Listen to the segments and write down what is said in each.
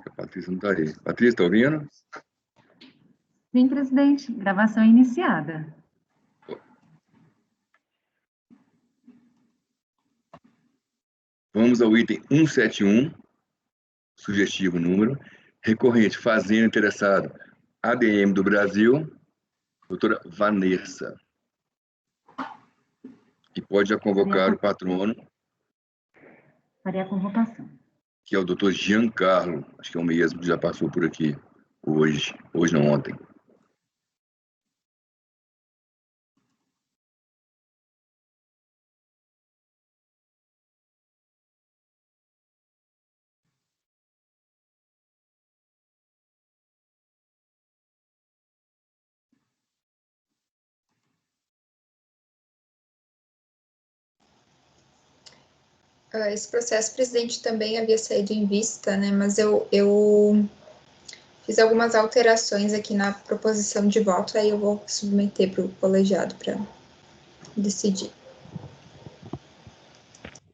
A Patrícia não está aí. Patrícia, está ouvindo? Sim, presidente. Gravação iniciada. Vamos ao item 171, sugestivo número, recorrente fazenda interessado, ADM do Brasil, doutora Vanessa. E pode já convocar o patrono, Farei a convocação. que é o doutor Giancarlo, acho que é o mesmo que já passou por aqui hoje não, ontem. Esse processo, presidente, também havia saído em vista, né, mas eu fiz algumas alterações aqui na proposição de voto, aí eu vou submeter para o colegiado para decidir.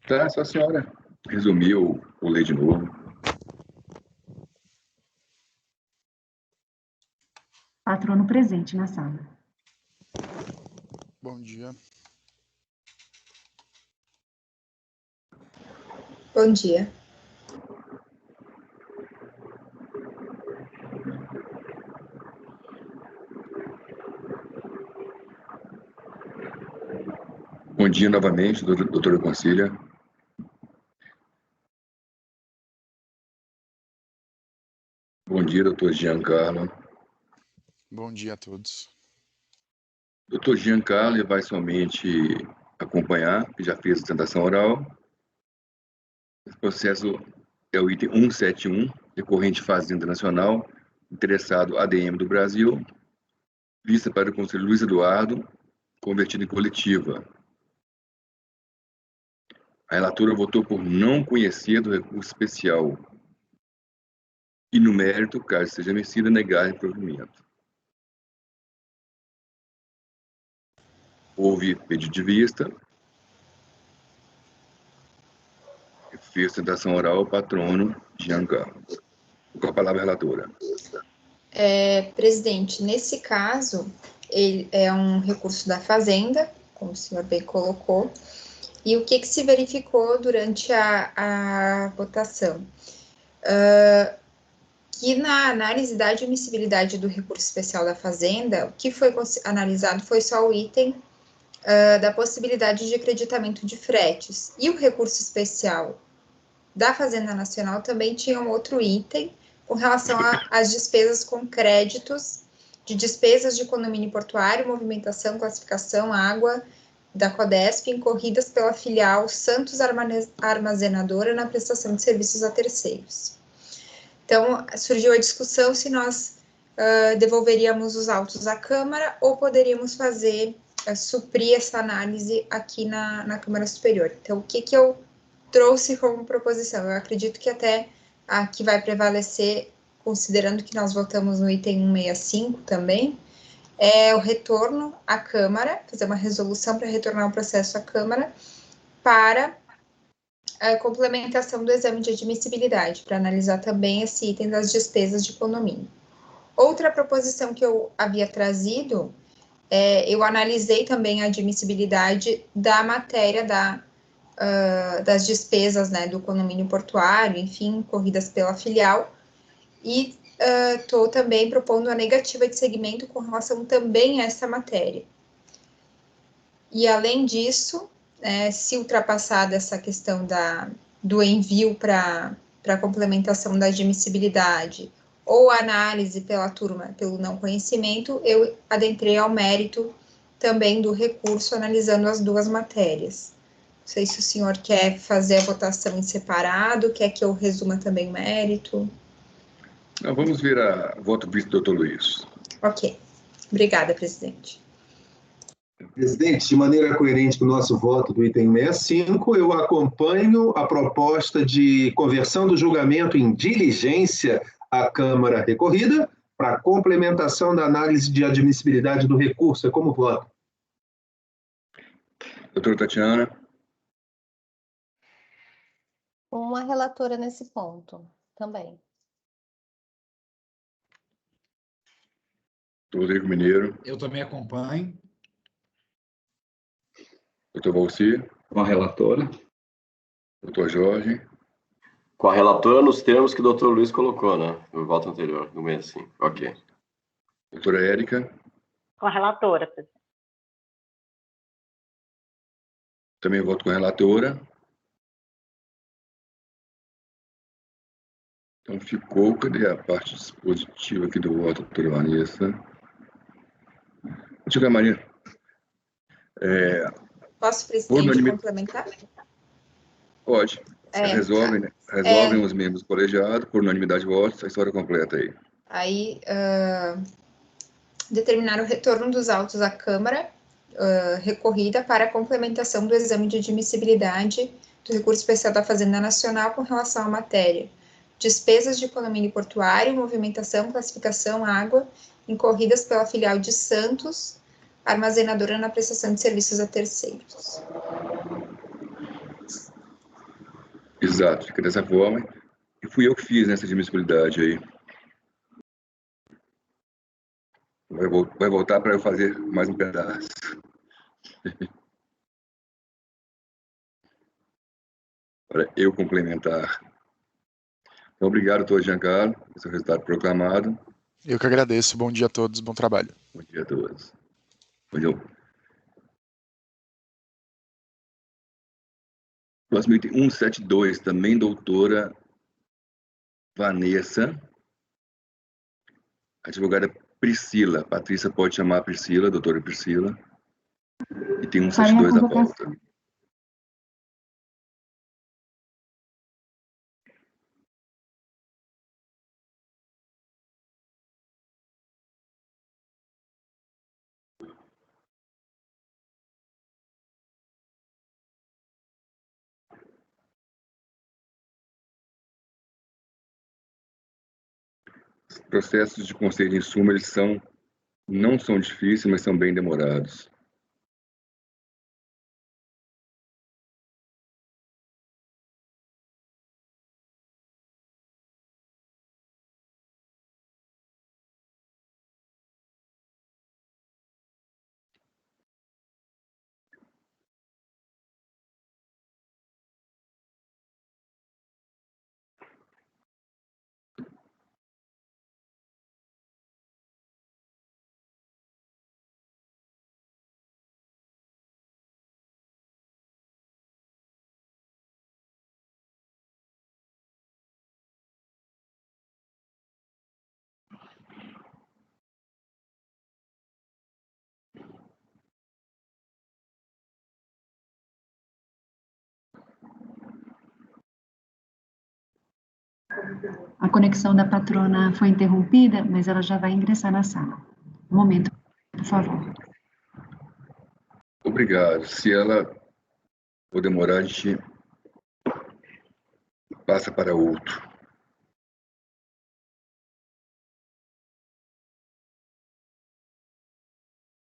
Tá, só a senhora resumiu ou lê de novo. Patrono presente na sala. Bom dia. Bom dia. Bom dia novamente, doutora Concília. Bom dia, doutor Giancarlo. Bom dia a todos. Doutor Giancarlo vai somente acompanhar, que já fez a apresentação oral. O processo é o item 171, recorrente Fazenda Nacional, interessado ADM do Brasil, vista para o Conselho Luiz Eduardo, convertido em coletiva. A relatora votou por não conhecer do recurso especial e, no mérito, caso seja vencida, negar o provimento. Houve pedido de vista. Fez a apresentação oral ao patrono Giancarlo. Com a palavra, relatora. Presidente, nesse caso, ele é um recurso da Fazenda, como o senhor bem colocou, e o que se verificou durante a votação? Que na análise da admissibilidade do recurso especial da Fazenda, o que foi analisado foi só o item da possibilidade de acreditamento de fretes. E o recurso especial da Fazenda Nacional também tinha um outro item com relação às despesas com créditos de despesas de condomínio portuário, movimentação, classificação, água da Codesp, incorridas pela filial Santos Armazenadora na prestação de serviços a terceiros. Então, surgiu a discussão se nós devolveríamos os autos à Câmara ou poderíamos suprir essa análise aqui na Câmara Superior. Então, o que eu trouxe como proposição? Eu acredito que até aqui vai prevalecer, considerando que nós votamos no item 165 também, é o retorno à Câmara, fazer uma resolução para retornar o processo à Câmara para a complementação do exame de admissibilidade, para analisar também esse item das despesas de condomínio. Outra proposição que eu havia trazido, eu analisei também a admissibilidade da matéria das despesas, né, do condomínio portuário, enfim, corridas pela filial, e estou também propondo a negativa de segmento com relação também a essa matéria. E, além disso, se ultrapassada essa questão do envio para a complementação da admissibilidade ou análise pela turma pelo não conhecimento, eu adentrei ao mérito também do recurso, analisando as duas matérias. Não sei se o senhor quer fazer a votação em separado, quer que eu resuma também o mérito. Não, vamos ver a voto visto do doutor Luiz. Ok. Obrigada, presidente. Presidente, de maneira coerente com o nosso voto do item 65, eu acompanho a proposta de conversão do julgamento em diligência à Câmara recorrida para complementação da análise de admissibilidade do recurso. É como voto. Doutora Tatiana. Uma relatora nesse ponto também. Rodrigo Mineiro. Eu também acompanho. Dr. Valci. Com a relatora. Dr. Jorge. Com a relatora nos termos que o Dr. Luiz colocou, né? No voto anterior, no 65. Ok. Doutora Érica. Com a relatora, presidente. Também voto com a relatora. Então ficou, cadê a parte dispositiva aqui do voto, doutora Vanessa? Diga, Maria. Posso, presidente, complementar? Pode. Resolvem os membros colegiados, por unanimidade de votos, a história completa aí. Aí, determinar o retorno dos autos à Câmara, recorrida para a complementação do exame de admissibilidade do recurso especial da Fazenda Nacional com relação à matéria. Despesas de condomínio portuário, movimentação, classificação, água, incorridas pela filial de Santos, armazenadora na prestação de serviços a terceiros. Exato, fica dessa forma. E fui eu que fiz nessa admissibilidade aí. Vai voltar para eu fazer mais um pedaço. Para eu complementar. Então, obrigado, doutor Giancarlo, pelo seu resultado proclamado. Eu que agradeço. Bom dia a todos, bom trabalho. Bom dia a todos. Bom dia. Próximo item 172, também doutora Vanessa. Advogada Priscila. Patrícia pode chamar a Priscila, doutora Priscila. E tem 172 da pauta. Os processos de conselho, em suma, eles não são difíceis, mas são bem demorados. A conexão da patrona foi interrompida, mas ela já vai ingressar na sala. Um momento, por favor. Obrigado. Se ela for demorar, a gente passa para outro.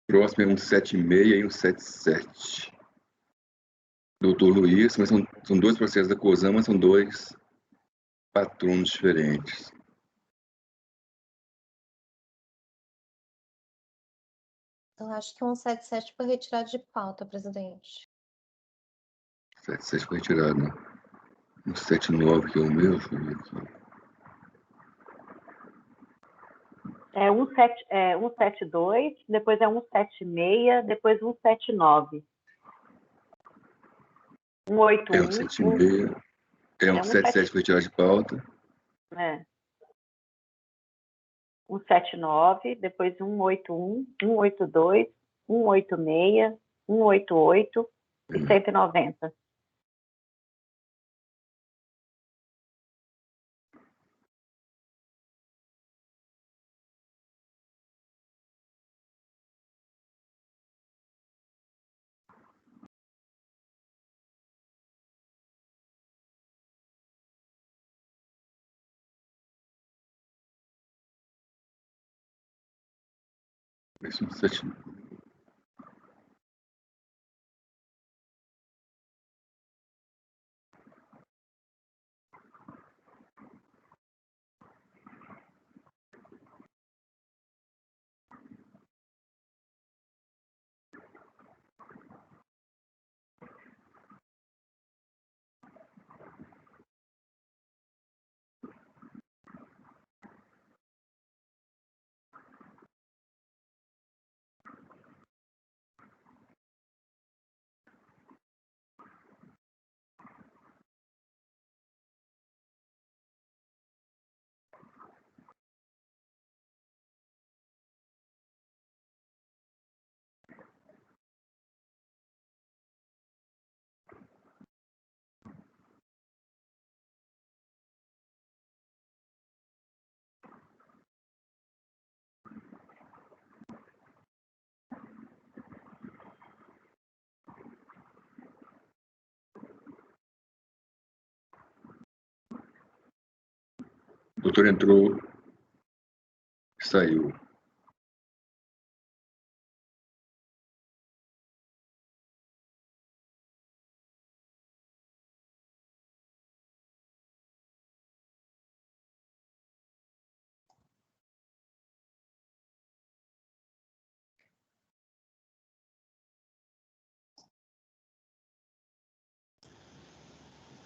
Próximo é 176 e 177. Doutor Luiz, mas são dois processos da COSAN, mas são dois patronos diferentes. Eu acho que 177 foi retirado de pauta, presidente. 177 foi retirado, né? 179, que é o meu. É 172, depois é 176, depois 179. 181. É 176. É 177 foi retirado de pauta. É. 179, depois 181, 182, 186, 188 e 190. Esse 179. doutor entrou, saiu.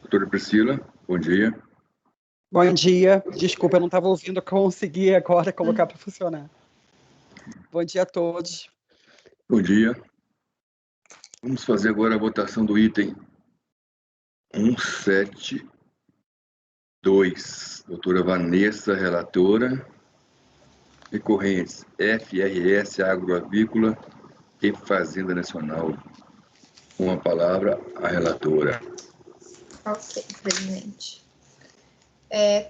Doutora Priscila, bom dia. Bom dia. Desculpa, eu não estava ouvindo, consegui agora colocar para funcionar. Bom dia a todos. Bom dia. Vamos fazer agora a votação do item 172. Doutora Vanessa, relatora. Recorrentes FRS Agroavícola e Fazenda Nacional. Com a palavra, a relatora. Ok, presidente.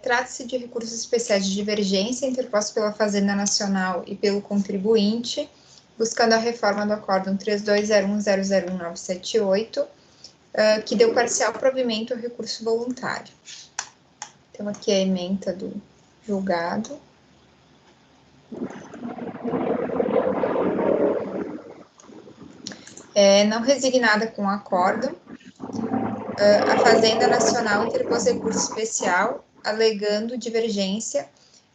Trata-se de recursos especiais de divergência interpostos pela Fazenda Nacional e pelo contribuinte, buscando a reforma do Acórdão 3201001978, que deu parcial provimento ao recurso voluntário. Então, aqui é a ementa do julgado. Não resignada com o acórdão, a Fazenda Nacional interpôs recurso especial, alegando divergência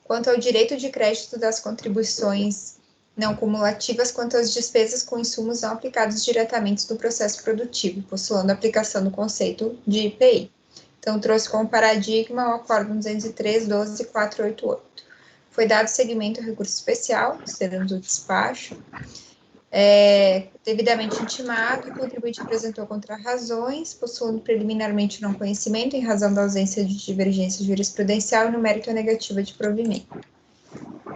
quanto ao direito de crédito das contribuições não cumulativas quanto às despesas com insumos não aplicados diretamente no processo produtivo, postulando a aplicação do conceito de IPI. Então, trouxe como paradigma o Acórdão 203.12.488. Foi dado seguimento ao recurso especial, nos termos do despacho. Devidamente intimado, o contribuinte apresentou contrarrazões, postulando preliminarmente não conhecimento em razão da ausência de divergência jurisprudencial e no mérito a negativa de provimento.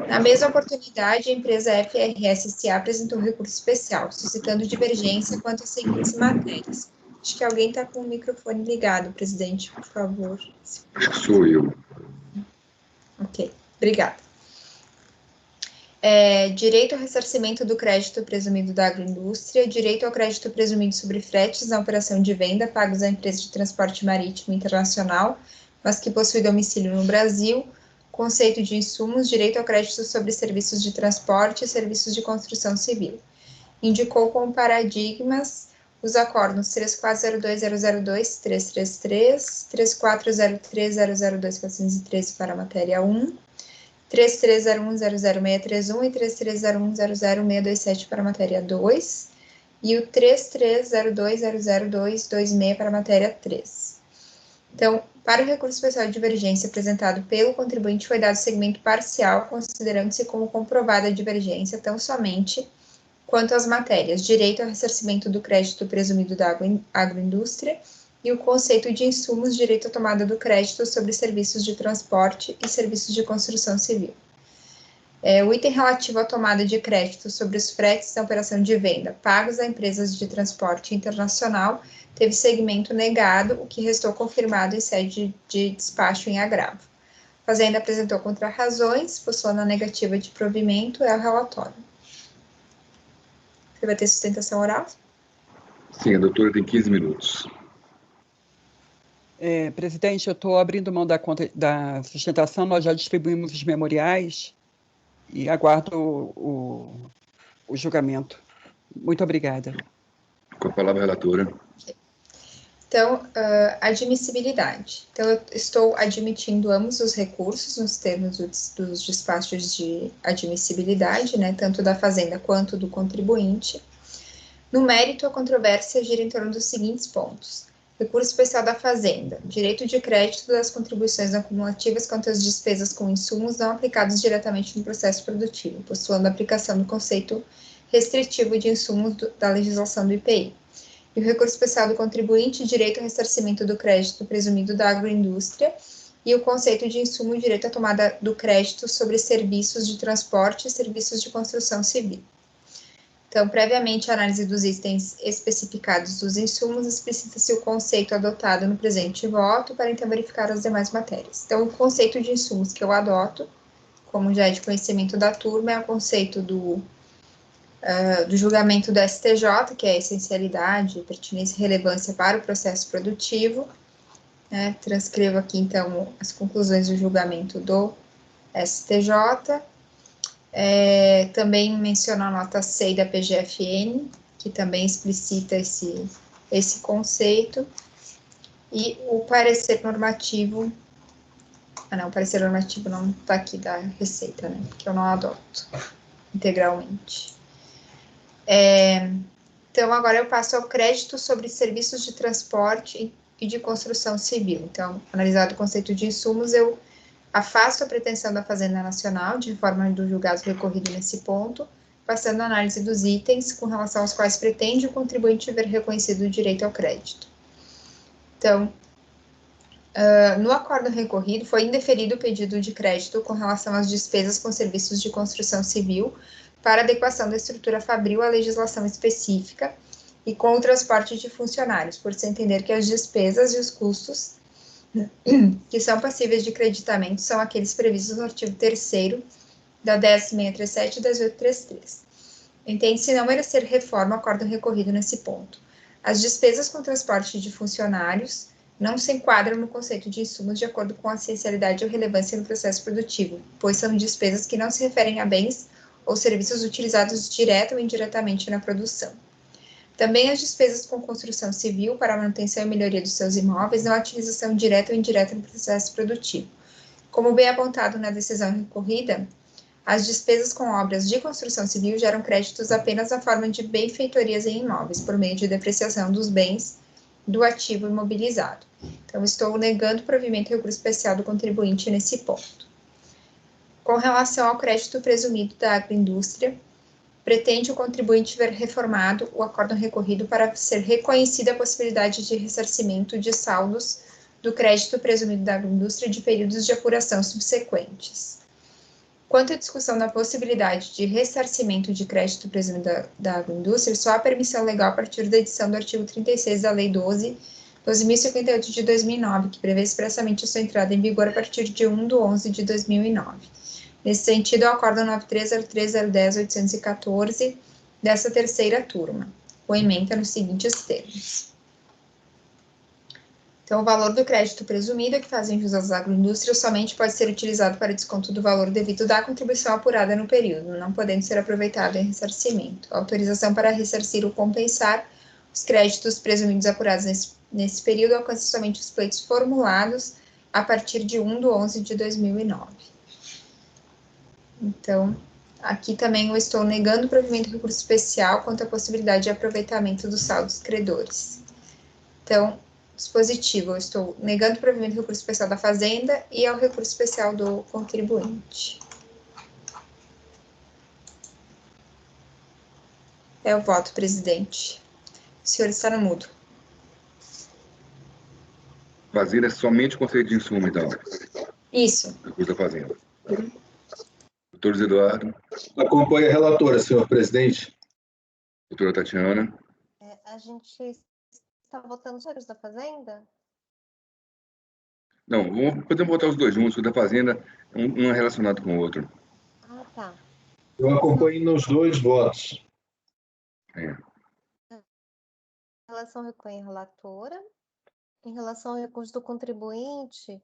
Na mesma oportunidade, a empresa FRS-SA apresentou recurso especial, suscitando divergência quanto às seguintes matérias. Acho que alguém está com o microfone ligado, presidente, por favor. Acho que sou eu. Ok, obrigada. Direito ao ressarcimento do crédito presumido da agroindústria, direito ao crédito presumido sobre fretes na operação de venda pagos à empresa de transporte marítimo internacional, mas que possui domicílio no Brasil, conceito de insumos, direito ao crédito sobre serviços de transporte e serviços de construção civil. Indicou como paradigmas os acórdãos 3402.002.333, 3403.002.413 para a matéria 1, 3301.00631 e 3301.00627 para a matéria 2 e o 3302.00226 para a matéria 3. Então, para o recurso especial de divergência apresentado pelo contribuinte, foi dado segmento parcial, considerando-se como comprovada a divergência tão somente quanto às matérias direito ao ressarcimento do crédito presumido da agroindústria e o conceito de insumos, direito à tomada do crédito sobre serviços de transporte e serviços de construção civil. O item relativo à tomada de crédito sobre os fretes da operação de venda pagos a empresas de transporte internacional teve segmento negado, o que restou confirmado em sede de despacho em agravo. A Fazenda apresentou contrarrazões, postulando a negativa de provimento, é o relatório. Você vai ter sustentação oral? Sim, a doutora tem 15 minutos. Presidente, eu estou abrindo mão da sustentação, nós já distribuímos os memoriais e aguardo o julgamento. Muito obrigada. Com a palavra, relatora. Então, admissibilidade. Então, eu estou admitindo ambos os recursos nos termos dos despachos de admissibilidade, né, tanto da Fazenda quanto do contribuinte. No mérito, a controvérsia gira em torno dos seguintes pontos. Recurso especial da Fazenda. Direito de crédito das contribuições acumulativas quanto às despesas com insumos não aplicados diretamente no processo produtivo, postulando a aplicação do conceito restritivo de insumos da legislação do IPI. E o recurso especial do contribuinte, direito ao ressarcimento do crédito presumido da agroindústria, e o conceito de insumo, direito à tomada do crédito sobre serviços de transporte e serviços de construção civil. Então, previamente a análise dos itens especificados dos insumos, explicita-se o conceito adotado no presente voto para então verificar as demais matérias. Então, o conceito de insumos que eu adoto, como já é de conhecimento da turma, é o conceito do julgamento do STJ, que é a essencialidade, pertinência e relevância para o processo produtivo, né? Transcrevo aqui, então, as conclusões do julgamento do STJ. Também menciono a nota 6 da PGFN, que também explicita esse conceito. E o parecer normativo... o parecer normativo não está aqui da Receita, né? Porque eu não adoto integralmente. Então, agora eu passo ao crédito sobre serviços de transporte e de construção civil. Então, analisado o conceito de insumos, eu afasto a pretensão da Fazenda Nacional de forma do julgado recorrido nesse ponto, passando a análise dos itens com relação aos quais pretende o contribuinte ver reconhecido o direito ao crédito. Então, no acordo recorrido, foi indeferido o pedido de crédito com relação às despesas com serviços de construção civil para adequação da estrutura fabril à legislação específica e com o transporte de funcionários, por se entender que as despesas e os custos que são passíveis de creditamento são aqueles previstos no artigo 3º da 10.637 e 10.833. Entende-se não merecer reforma o acordo recorrido nesse ponto. As despesas com transporte de funcionários não se enquadram no conceito de insumos de acordo com a essencialidade ou relevância no processo produtivo, pois são despesas que não se referem a bens ou serviços utilizados direta ou indiretamente na produção. Também as despesas com construção civil para a manutenção e melhoria dos seus imóveis não há utilização direta ou indireta no processo produtivo. Como bem apontado na decisão recorrida, as despesas com obras de construção civil geram créditos apenas na forma de benfeitorias em imóveis, por meio de depreciação dos bens do ativo imobilizado. Então, estou negando o provimento e recurso especial do contribuinte nesse ponto. Com relação ao crédito presumido da agroindústria, pretende o contribuinte ver reformado o acordo recorrido para ser reconhecida a possibilidade de ressarcimento de saldos do crédito presumido da agroindústria de períodos de apuração subsequentes. Quanto à discussão da possibilidade de ressarcimento de crédito presumido da agroindústria, só há permissão legal a partir da edição do artigo 36 da Lei 12.058 de 2009, que prevê expressamente a sua entrada em vigor a partir de 1/11 de 2009. Nesse sentido, o Acordo 9303.010.814 dessa terceira turma, com ementa nos seguintes termos. Então, o valor do crédito presumido que fazem jus às agroindústrias somente pode ser utilizado para desconto do valor devido da contribuição apurada no período, não podendo ser aproveitado em ressarcimento. A autorização para ressarcir ou compensar os créditos presumidos apurados nesse período alcança somente os pleitos formulados a partir de 1/11 de 2009. Então, aqui também eu estou negando o provimento de recurso especial quanto à possibilidade de aproveitamento dos saldos credores. Então, dispositivo, eu estou negando o provimento de recurso especial da Fazenda e ao recurso especial do contribuinte. É o voto, presidente. O senhor está no mudo. Fazenda é somente o conceito de insumo, então. Isso. Recurso da Fazenda. Doutor Luiz Eduardo. Acompanhe a relatora, senhor presidente. Doutora Tatiana. A gente está votando os recursos da Fazenda? Não, podemos votar os dois juntos. O da Fazenda, um é relacionado com o outro. Ah, tá. Eu acompanho nos dois votos. É. Em relação ao reconhecimento relatora, em relação ao recurso do contribuinte,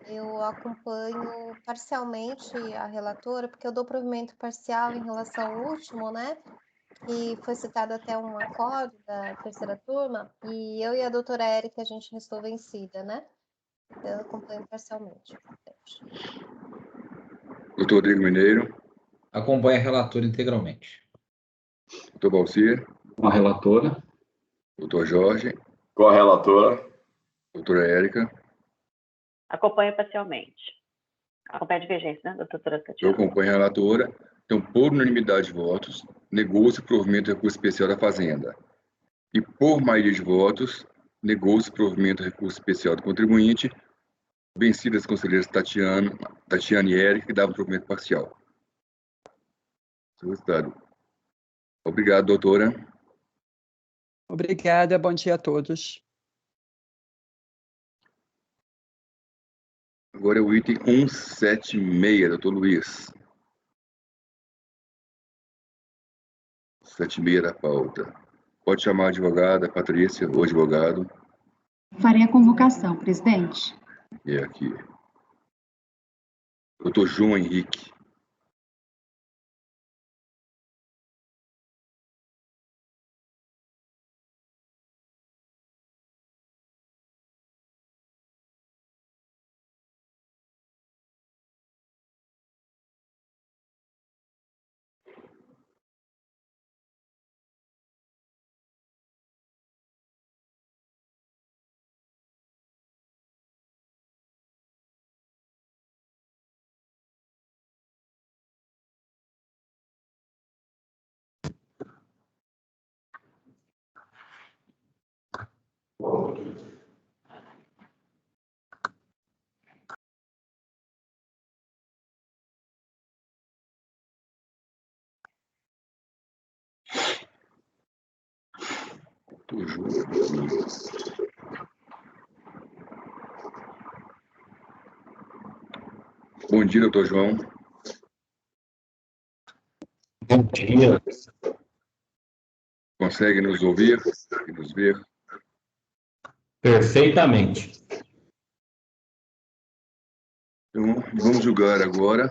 eu acompanho parcialmente a relatora, porque eu dou provimento parcial em relação ao último, né? Que foi citado até um acordo da terceira turma, e eu e a doutora Érica, a gente restou vencida, né? Então, eu acompanho parcialmente. Doutor Rodrigo Mineiro. Acompanha a relatora integralmente. Doutor Balcir. Com a relatora. Doutor Jorge. Com a relatora. Doutora Érica. Acompanho parcialmente. Acompanha a divergência, né, doutora Tatiana? Eu acompanho a relatora. Então, por unanimidade de votos, negou-se o provimento do recurso especial da Fazenda. E, por maioria de votos, negou-se o provimento do recurso especial do contribuinte, vencidas as conselheiras Tatiana e Érica, que davam provimento parcial. Resultado. Obrigado, doutora. Obrigada, bom dia a todos. Agora é o item 176, doutor Luiz. 7:30 da pauta. Pode chamar a advogada Patrícia, ou advogado. Farei a convocação, presidente. É aqui. Doutor João Henrique. Doutor João. Bom dia, doutor João. Bom dia. Consegue nos ouvir e nos ver? Perfeitamente. Então, vamos julgar agora.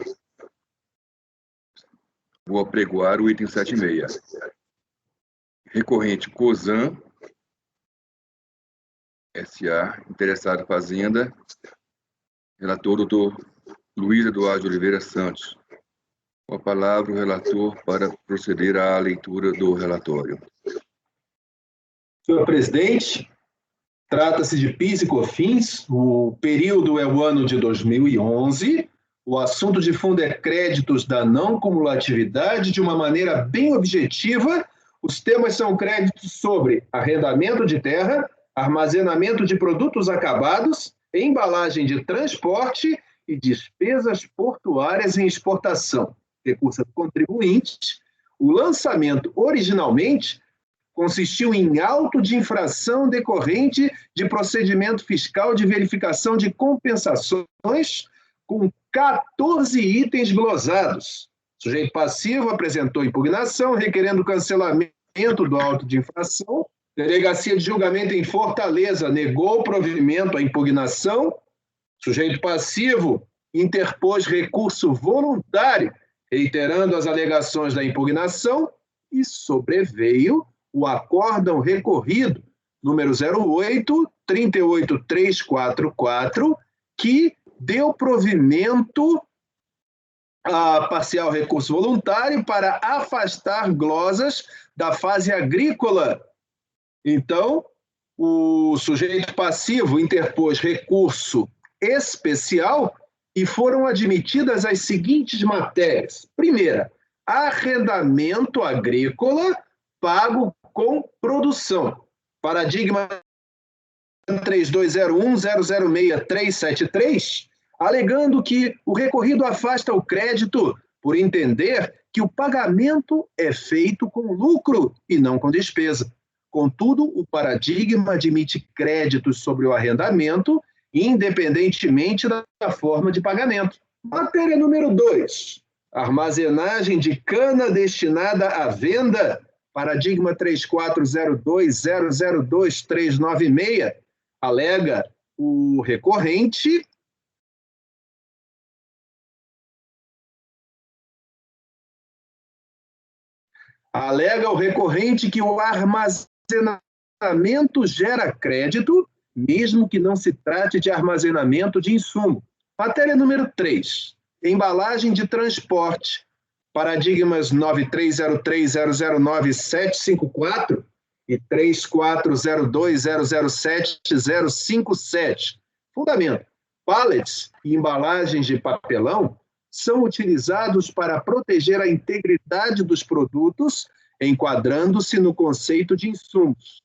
Vou apregoar o item 7.6. Recorrente Cosan S.A., interessado em Fazenda, relator doutor Luiz Eduardo de Oliveira Santos. Com a palavra o relator para proceder à leitura do relatório. Senhor presidente, trata-se de PIS e COFINS, o período é o ano de 2011, o assunto de fundo é créditos da não cumulatividade de uma maneira bem objetiva. Os temas são créditos sobre arrendamento de terra, armazenamento de produtos acabados, embalagem de transporte e despesas portuárias em exportação. Recurso do contribuinte. O lançamento, originalmente, consistiu em auto de infração decorrente de procedimento fiscal de verificação de compensações com 14 itens glosados. O sujeito passivo apresentou impugnação, requerendo cancelamento do auto de infração. Delegacia de julgamento em Fortaleza negou o provimento à impugnação. O sujeito passivo interpôs recurso voluntário, reiterando as alegações da impugnação, e sobreveio o acórdão recorrido, número 08-38344, que deu provimento a parcial recurso voluntário para afastar glosas da fase agrícola. Então, o sujeito passivo interpôs recurso especial e foram admitidas as seguintes matérias. Primeira, arrendamento agrícola pago com produção. Paradigma 3201006373, alegando que o recorrido afasta o crédito por entender que o pagamento é feito com lucro e não com despesa. Contudo, o paradigma admite créditos sobre o arrendamento, independentemente da forma de pagamento. Matéria número 2. Armazenagem de cana destinada à venda. Paradigma 3402002396. Alega o recorrente que o armazenamento gera crédito, mesmo que não se trate de armazenamento de insumo. Matéria número 3. Embalagem de transporte. Paradigmas 9303009754 e 3402007057. Fundamento. Pallets e embalagens de papelão são utilizados para proteger a integridade dos produtos, enquadrando-se no conceito de insumos.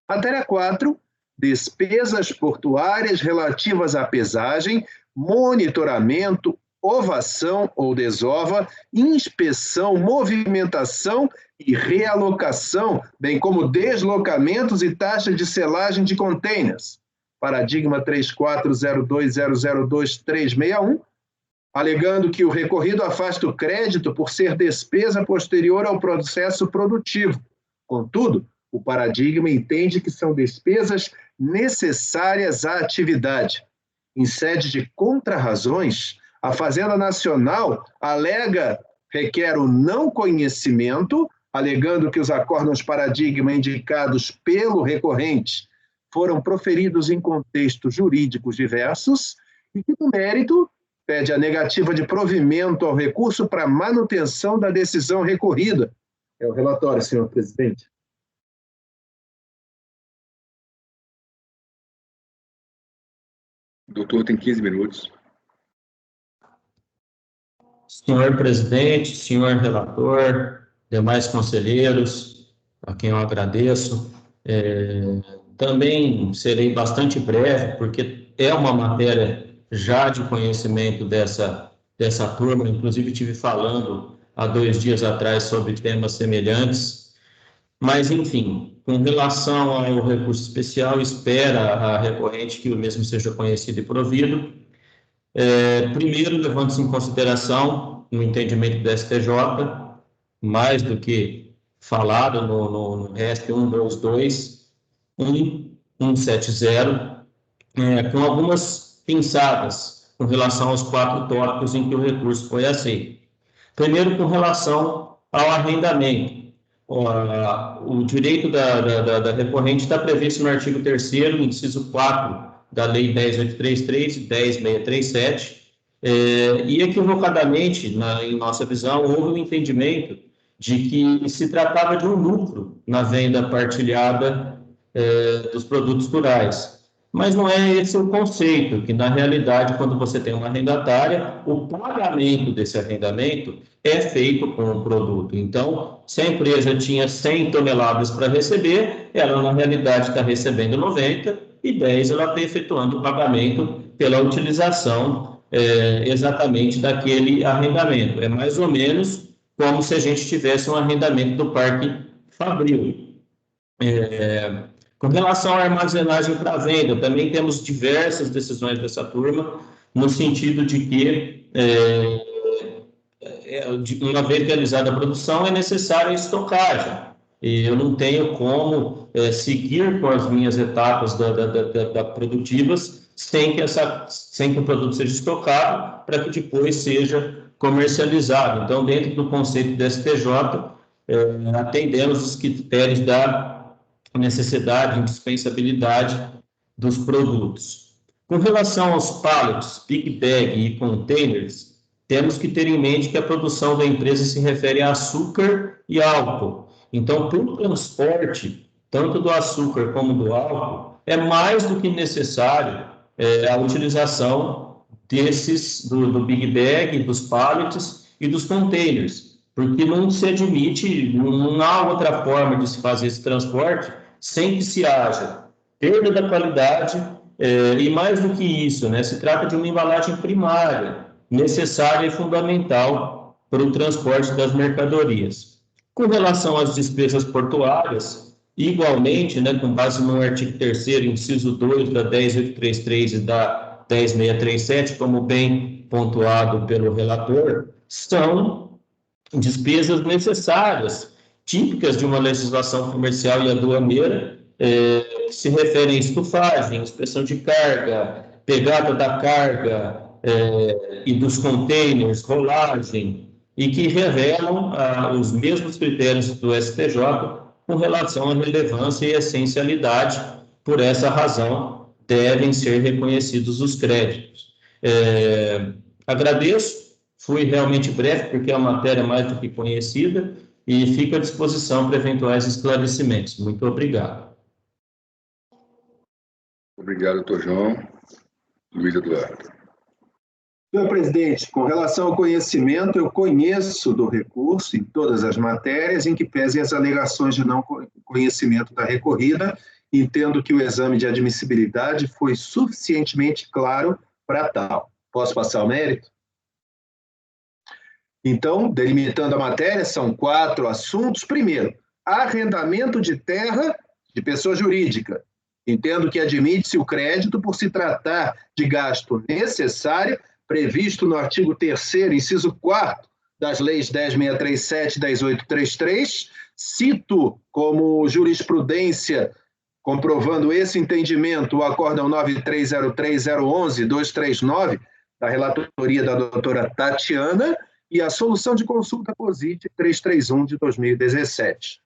Matéria 4. Despesas portuárias relativas à pesagem, monitoramento, ovação ou desova, inspeção, movimentação e realocação, bem como deslocamentos e taxa de selagem de containers. Paradigma 3402002361, alegando que o recorrido afasta o crédito por ser despesa posterior ao processo produtivo. Contudo, o paradigma entende que são despesas necessárias à atividade. Em sede de contrarrazões, a Fazenda Nacional requer o não conhecimento, alegando que os acórdãos paradigma indicados pelo recorrente foram proferidos em contextos jurídicos diversos e que, no mérito, pede a negativa de provimento ao recurso para manutenção da decisão recorrida. É o relatório, senhor presidente. Doutor, tem 15 minutos. Senhor presidente, senhor relator, demais conselheiros, a quem eu agradeço. Também serei bastante breve, porque é uma matéria já de conhecimento dessa turma, inclusive estive falando há 2 dias atrás sobre temas semelhantes, mas, enfim, com relação ao recurso especial, espera a recorrente que o mesmo seja conhecido e provido. Primeiro, levando-se em consideração no entendimento do STJ, mais do que falado no RESP 122, 170, com algumas pinçadas com relação aos 4 tópicos em que o recurso foi aceito. Primeiro, com relação ao arrendamento. O direito da recorrente está previsto no artigo 3º, inciso 4, da Lei 10.833 e 10.637, e equivocadamente, em nossa visão, houve um entendimento de que se tratava de um lucro na venda partilhada dos produtos rurais. Mas não é esse o conceito, que na realidade, quando você tem uma arrendatária, o pagamento desse arrendamento é feito com o produto. Então, se a empresa tinha 100 toneladas para receber, ela na realidade está recebendo 90 e 10 ela está efetuando o pagamento pela utilização exatamente daquele arrendamento. É mais ou menos como se a gente tivesse um arrendamento do Parque Fabril. Com relação à armazenagem para venda, também temos diversas decisões dessa turma, no sentido de que, uma vez realizada a produção, é necessária a estocagem. E eu não tenho como seguir com as minhas etapas produtivas sem que o produto seja estocado, para que depois seja comercializado. Então, dentro do conceito do STJ, atendemos os critérios da necessidade, indispensabilidade dos produtos. Com relação aos pallets, big bag e containers, temos que ter em mente que a produção da empresa se refere a açúcar e álcool. Então, para o transporte, tanto do açúcar como do álcool, é mais do que necessário a utilização do big bag, dos pallets e dos containers, porque não se admite, não há outra forma de se fazer esse transporte sem que se haja perda da qualidade e, mais do que isso, se trata de uma embalagem primária, necessária e fundamental para o transporte das mercadorias. Com relação às despesas portuárias, igualmente, com base no artigo 3º, inciso 2 da 10.833 e da 10.637, como bem pontuado pelo relator, são despesas necessárias, típicas de uma legislação comercial e aduaneira, que se referem a estufagem, inspeção de carga, pegada da carga e dos containers, rolagem, e que revelam os mesmos critérios do STJ com relação à relevância e essencialidade. Por essa razão, devem ser reconhecidos os créditos. Agradeço, fui realmente breve, porque é uma matéria mais do que conhecida, e fico à disposição para eventuais esclarecimentos. Muito obrigado. Obrigado, doutor João. Luiz Eduardo. Senhor presidente, com relação ao conhecimento, eu conheço do recurso em todas as matérias em que pesem as alegações de não conhecimento da recorrida. Entendo que o exame de admissibilidade foi suficientemente claro para tal. Posso passar ao mérito? Então, delimitando a matéria, são 4 assuntos. Primeiro, arrendamento de terra de pessoa jurídica. Entendo que admite-se o crédito por se tratar de gasto necessário previsto no artigo 3º, inciso 4º, das leis 10.637 e 10.833. Cito como jurisprudência, comprovando esse entendimento, o acórdão 9303.011.239, da relatoria da doutora Tatiana, e a solução de consulta COSIT 331 de 2017.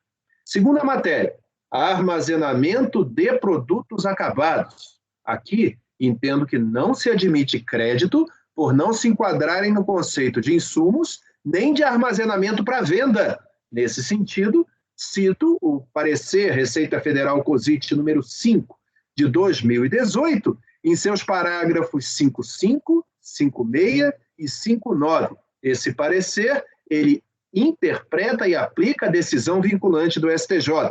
Segunda matéria, armazenamento de produtos acabados. Aqui, entendo que não se admite crédito por não se enquadrarem no conceito de insumos nem de armazenamento para venda. Nesse sentido, cito o parecer Receita Federal COSIT número 5 de 2018, em seus parágrafos 5.5, 5.6 e 5.9. Esse parecer, ele interpreta e aplica a decisão vinculante do STJ.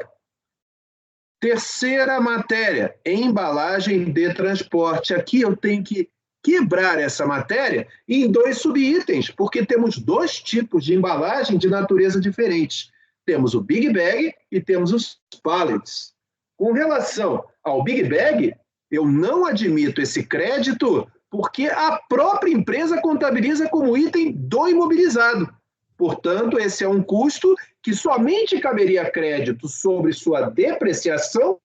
Terceira matéria, embalagem de transporte. Aqui eu tenho que quebrar essa matéria em 2 subitens, porque temos 2 tipos de embalagem de natureza diferentes. Temos o Big Bag e temos os pallets. Com relação ao Big Bag, eu não admito esse crédito porque a própria empresa contabiliza como item do imobilizado. Portanto, esse é um custo que somente caberia crédito sobre sua depreciação,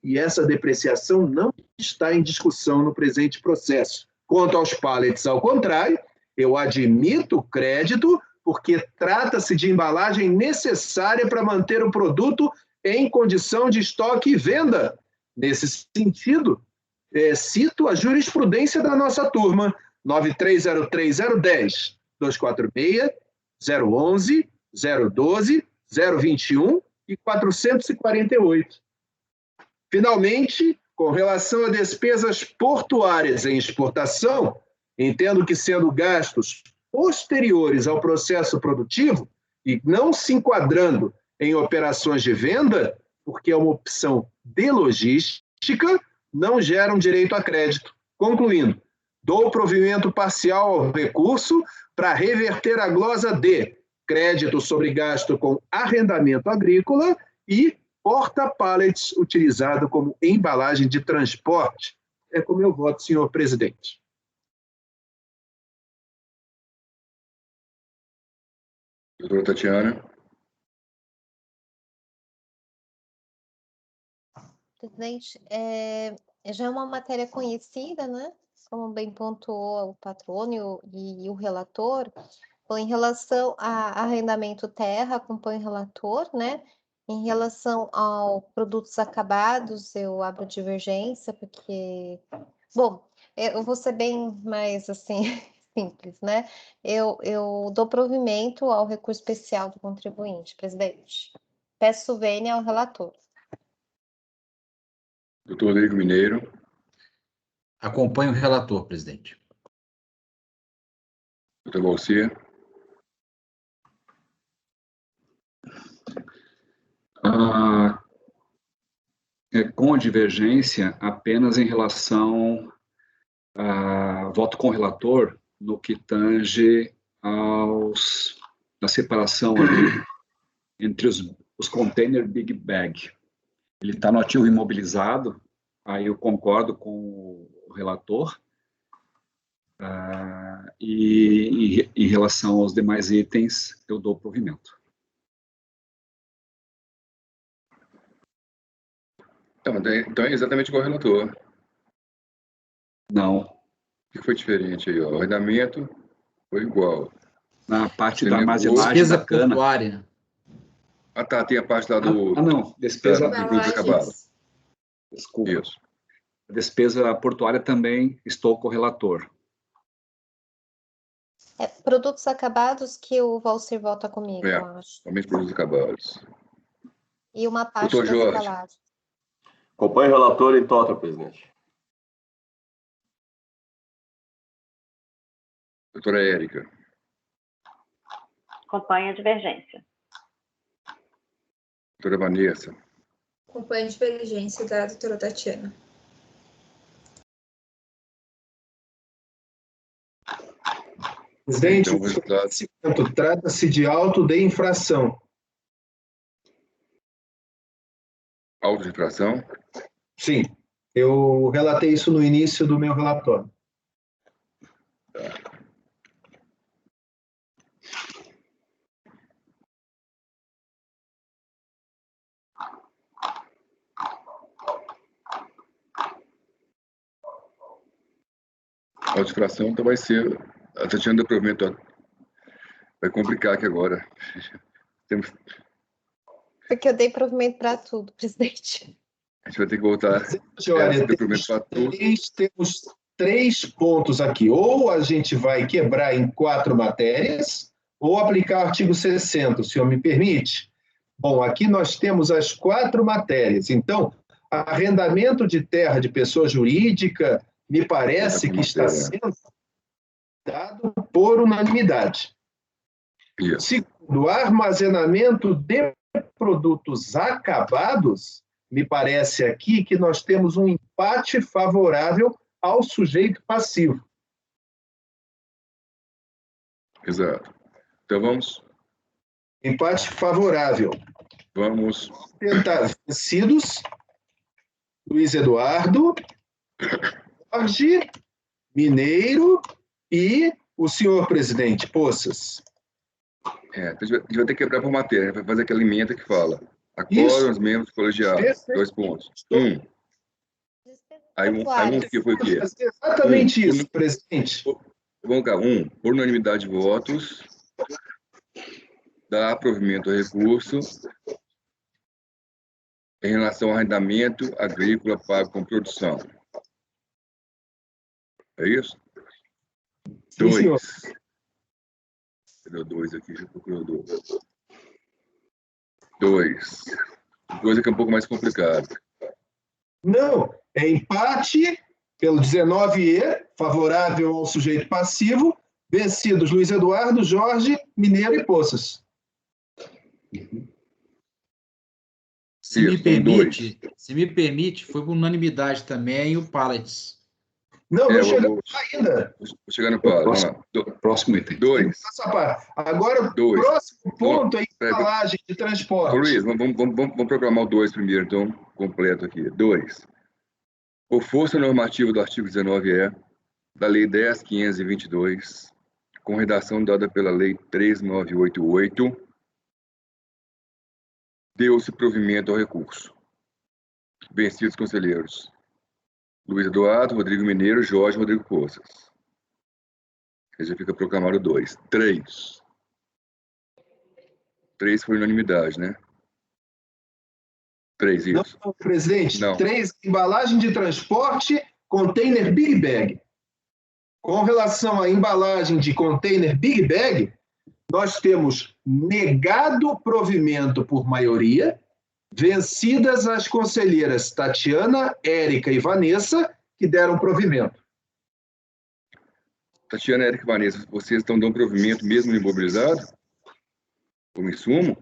e essa depreciação não está em discussão no presente processo. Quanto aos pallets, ao contrário, eu admito crédito porque trata-se de embalagem necessária para manter o produto em condição de estoque e venda. Nesse sentido, cito a jurisprudência da nossa turma, 9303.010, 246, 011, 012, 021 e 448. Finalmente, com relação a despesas portuárias em exportação, entendo que sendo gastos posteriores ao processo produtivo e não se enquadrando em operações de venda, porque é uma opção de logística, não geram direito a crédito. Concluindo, dou provimento parcial ao recurso para reverter a glosa de crédito sobre gasto com arrendamento agrícola e porta-pallets utilizado como embalagem de transporte. É como eu voto, senhor presidente. Doutora Tatiana. Presidente, já é uma matéria conhecida, né? Como bem pontuou o patrônio e o relator. Bom, em relação a arrendamento terra, acompanho o relator, né? Em relação aos produtos acabados, eu abro divergência, porque... Bom, eu vou ser bem mais, assim, simples, né? Eu dou provimento ao recurso especial do contribuinte, presidente. Peço vênia ao relator. Doutor Rodrigo Mineiro. Acompanho o relator, presidente. Doutor Garcia. Com a divergência apenas em relação a voto com o relator no que tange a separação ali entre os container Big Bag. Ele está no ativo imobilizado, aí eu concordo com o relator, e em relação aos demais itens, eu dou provimento. Então é exatamente igual ao relator. Não. O que foi diferente aí? O arrendamento foi igual. Na parte da armazenagem da cana. Portuária. Ah, tá, tem a parte lá do... não, despesa... do produto acabado. Desculpa. Isso. A despesa portuária também estou com o relator. Produtos acabados que o Valcir volta comigo, eu acho. Somente produtos acabados. E uma parte Doutor das Jorge. embalagens. Acompanhe o relator em tota, presidente. Doutora Érica. Acompanho a divergência. Doutora Vanessa. Acompanho a divergência da doutora Tatiana. Presidente, Então, o esclarecimento trata-se de auto de infração. Auto de infração? Sim, eu relatei isso no início do meu relatório. Tá. voto de fração, então vai ser a Tatiana do provimento. Vai complicar aqui agora. Temos, Porque eu dei provimento para tudo, presidente. a gente vai ter que voltar. Olha, Provimento para tudo. temos 3 pontos aqui. Ou a gente vai quebrar em 4 matérias, ou aplicar o artigo 60, o senhor me permite? Bom, aqui nós temos as 4 matérias. Então, arrendamento de terra de pessoa jurídica, me parece que está sendo dado por unanimidade. Isso. Segundo, armazenamento de produtos acabados, me parece aqui que nós temos um empate favorável ao sujeito passivo. Exato. Então vamos. Empate favorável. Vamos. Tentar vencidos. Luiz Eduardo, Jorge, Mineiro e o senhor presidente Poças. A gente vai ter que quebrar por matéria, vai fazer aquela emenda que fala. Acórdão os membros colegiados. 2 pontos. Aí um que foi o quê? Exatamente isso, presidente. Vamos cá. Por unanimidade de votos, dá provimento ao recurso em relação ao arrendamento agrícola pago com produção. É isso? 2. Cadê 2 aqui? Já procurou 2. 2. 2 é que é um pouco mais complicado. Não, é empate pelo 19E, favorável ao sujeito passivo, vencidos Luiz Eduardo, Jorge, Mineiro e Poças. Se me permite, foi por unanimidade também o Pallets. Não chegamos ainda. Vou chegar no Pallets. Vamos lá. Próximo item. 2. Agora, o próximo ponto é embalagem de transporte. Luiz, vamos programar o 2 primeiro, então, completo aqui. 2. Por força normativa do artigo 19E, da Lei 10.522, com redação dada pela Lei 3.988, deu-se provimento ao recurso. Vencidos conselheiros Luiz Eduardo, Rodrigo Mineiro, Jorge, Rodrigo Poças. Já fica proclamado 2. 3. 3 foi unanimidade, né? 3, isso. Não, presidente. Não. 3, embalagem de transporte, container Big Bag. Com relação à embalagem de container Big Bag, nós temos negado provimento por maioria, vencidas as conselheiras Tatiana, Érica e Vanessa, que deram provimento. Tatiana, Érica e Vanessa, vocês estão dando provimento mesmo imobilizado? Como insumo?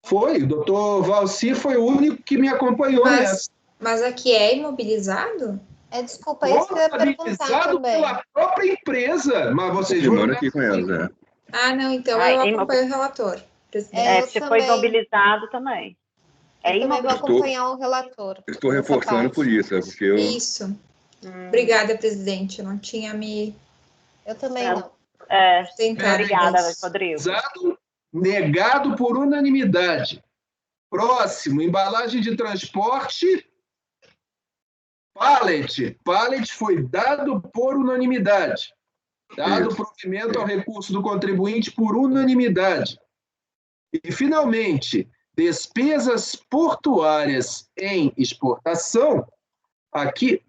Foi, o doutor Valci foi o único que me acompanhou nessa. Mas aqui é imobilizado? Desculpa, isso que eu ia perguntar também. Pela própria empresa, mas vocês vão aqui com elas, não, então eu acompanho o relator. Se foi imobilizado também. Eu também vou acompanhar o relator. Estou reforçando por isso, porque eu... Isso. Obrigada, presidente. Eu não tinha me... Eu também não. Obrigada, Rodrigo. Negado por unanimidade. Próximo, embalagem de transporte, pallet. Pallet foi dado por unanimidade. Dado provimento ao recurso do contribuinte por unanimidade. E, finalmente, despesas portuárias em exportação, aqui,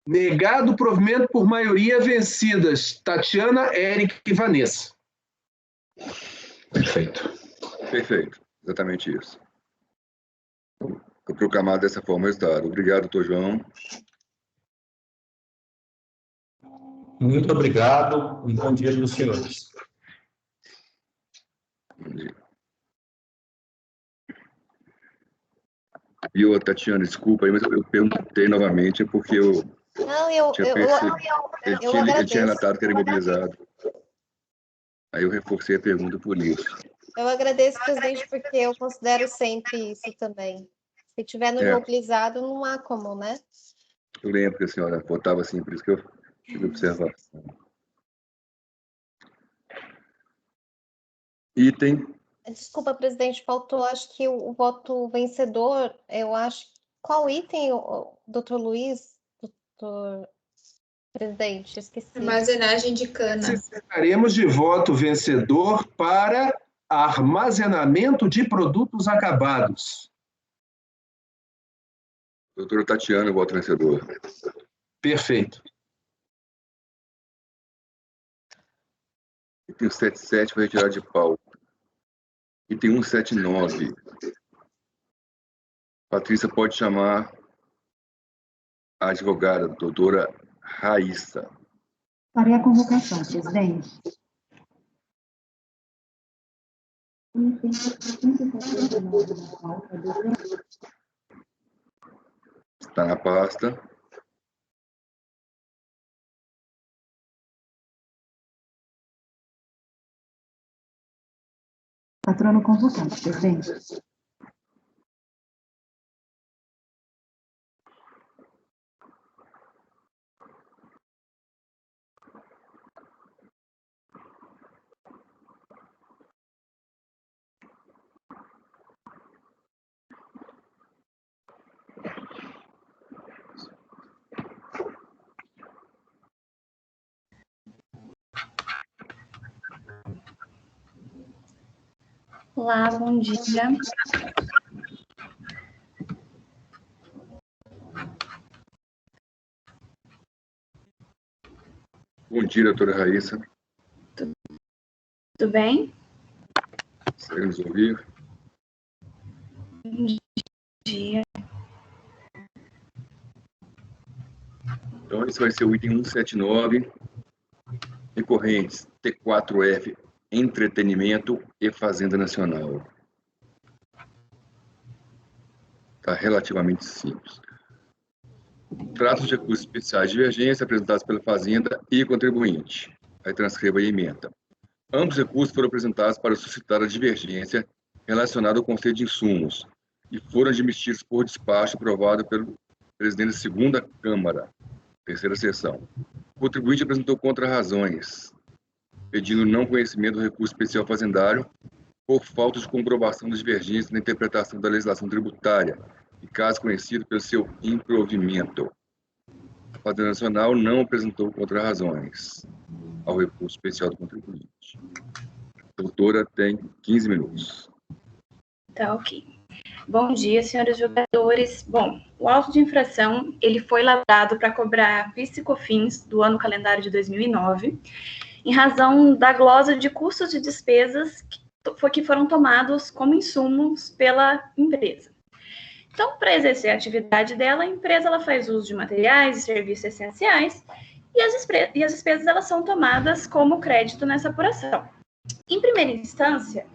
negado provimento por maioria, vencidas Tatiana, Érica e Vanessa. Perfeito, exatamente isso. Foi proclamado dessa forma o resultado. Obrigado, doutor João. Muito obrigado. Um bom dia para os senhores. Bom dia. E eu, Tatiana, desculpa aí, mas eu perguntei novamente, porque eu... Ele tinha relatado que era imobilizado. Aí eu reforcei a pergunta por isso. Eu agradeço, presidente, porque eu considero sempre isso também. Se tiver no imobilizado, não há como, né? Eu lembro que a senhora votava assim, por isso que eu tive observação. Item. Desculpa, presidente, faltou, acho que o voto vencedor, eu acho... Qual item, doutor Luiz? doutor presidente, esqueci. Armazenagem de cana. Necessitaremos de voto vencedor para armazenamento de produtos acabados. Doutora Tatiana, voto vencedor. Perfeito. Item 77 foi retirado de pauta. Item 179. Patrícia pode chamar a advogada, doutora Raíssa. Farei a convocação, presidente. Está na pasta. Patrono convocado, presidente. Olá, bom dia. Bom dia, doutora Raíssa. Tudo bem? Consegue nos ouvir? Bom dia. Então, esse vai ser o item 179. Recorrentes T4F, Entretenimento e Fazenda Nacional. Está relativamente simples. Trata de recursos especiais de divergência apresentados pela Fazenda e contribuinte. Aí transcreva e emenda. Ambos recursos foram apresentados para suscitar a divergência relacionada ao conceito de insumos e foram admitidos por despacho aprovado pelo presidente da segunda Câmara, terceira sessão. O contribuinte apresentou contra-razões, pedindo não conhecimento do recurso especial fazendário por falta de comprovação da divergência na interpretação da legislação tributária, e caso conhecido pelo seu improvimento. A Fazenda Nacional não apresentou contra-razões ao recurso especial do contribuinte. A doutora tem 15 minutos. Tá, ok. Bom dia, senhores jogadores. Bom, o auto de infração, ele foi lavrado para cobrar PIS e COFINS do ano calendário de 2009, em razão da glosa de custos e despesas que foram tomados como insumos pela empresa. Então, para exercer a atividade dela, a empresa ela faz uso de materiais e serviços essenciais e as despesas elas são tomadas como crédito nessa apuração. Em primeira instância,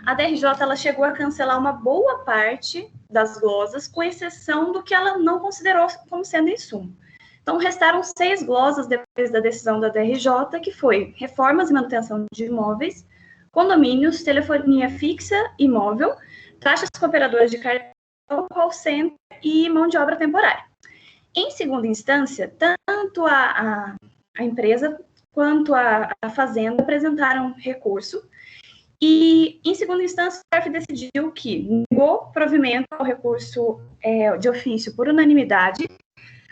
a DRJ ela chegou a cancelar uma boa parte das glosas, com exceção do que ela não considerou como sendo insumo. Então, restaram 6 glosas depois da decisão da DRJ, que foi reformas e manutenção de imóveis, condomínios, telefonia fixa e móvel, taxas cooperadoras de cartão, call center e mão de obra temporária. Em segunda instância, tanto a empresa quanto a Fazenda apresentaram recurso e, em segunda instância, o STF decidiu que negou provimento ao recurso de ofício por unanimidade,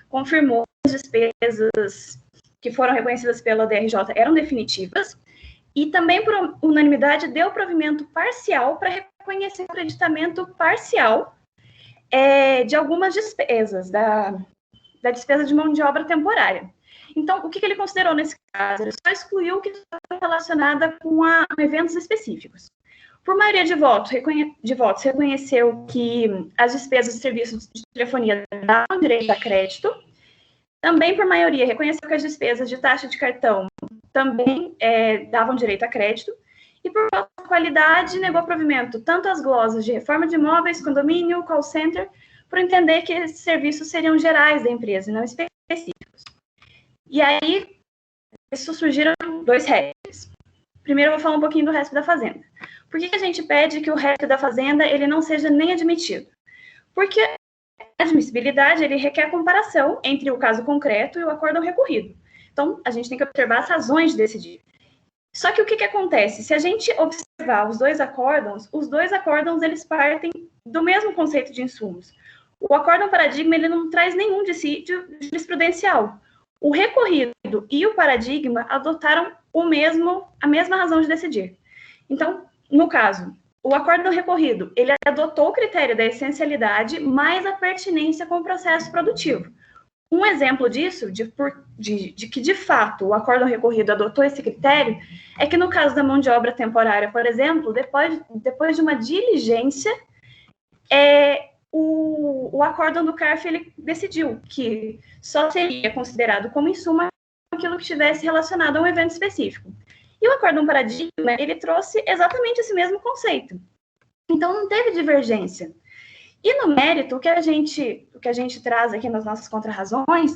confirmou que as despesas que foram reconhecidas pela DRJ eram definitivas e também, por unanimidade, deu provimento parcial para reconhecer o creditamento parcial de algumas despesas, da despesa de mão de obra temporária. Então, o que ele considerou nesse caso? Ele só excluiu o que estava relacionada com eventos específicos. Por maioria de votos, reconheceu que as despesas de serviços de telefonia davam direito a crédito. Também, por maioria, reconheceu que as despesas de taxa de cartão também davam direito a crédito. E por qualidade, negou provimento tanto às glosas de reforma de imóveis, condomínio, call center, por entender que esses serviços seriam gerais da empresa, não específicos. E aí, isso surgiram 2 regras. Primeiro, eu vou falar um pouquinho do resto da Fazenda. Por que a gente pede que o resto da Fazenda ele não seja nem admitido? Porque a admissibilidade ele requer a comparação entre o caso concreto e o acórdão recorrido. Então, a gente tem que observar as razões de decidir. Só que o que acontece? Se a gente observar os dois acórdãos eles partem do mesmo conceito de insumos. o acórdão paradigma ele não traz nenhum dissídio jurisprudencial. O recorrido e o paradigma adotaram a mesma razão de decidir. Então, no caso, o acórdão recorrido, ele adotou o critério da essencialidade mais a pertinência com o processo produtivo. Um exemplo disso, de que, de fato, o acórdão recorrido adotou esse critério, é que no caso da mão de obra temporária, por exemplo, depois de uma diligência, o acórdão do CARF ele decidiu que só seria considerado como insumo aquilo que estivesse relacionado a um evento específico. E o acórdão paradigma, ele trouxe exatamente esse mesmo conceito. Então, não teve divergência. E no mérito, o que a gente traz aqui nas nossas contrarrazões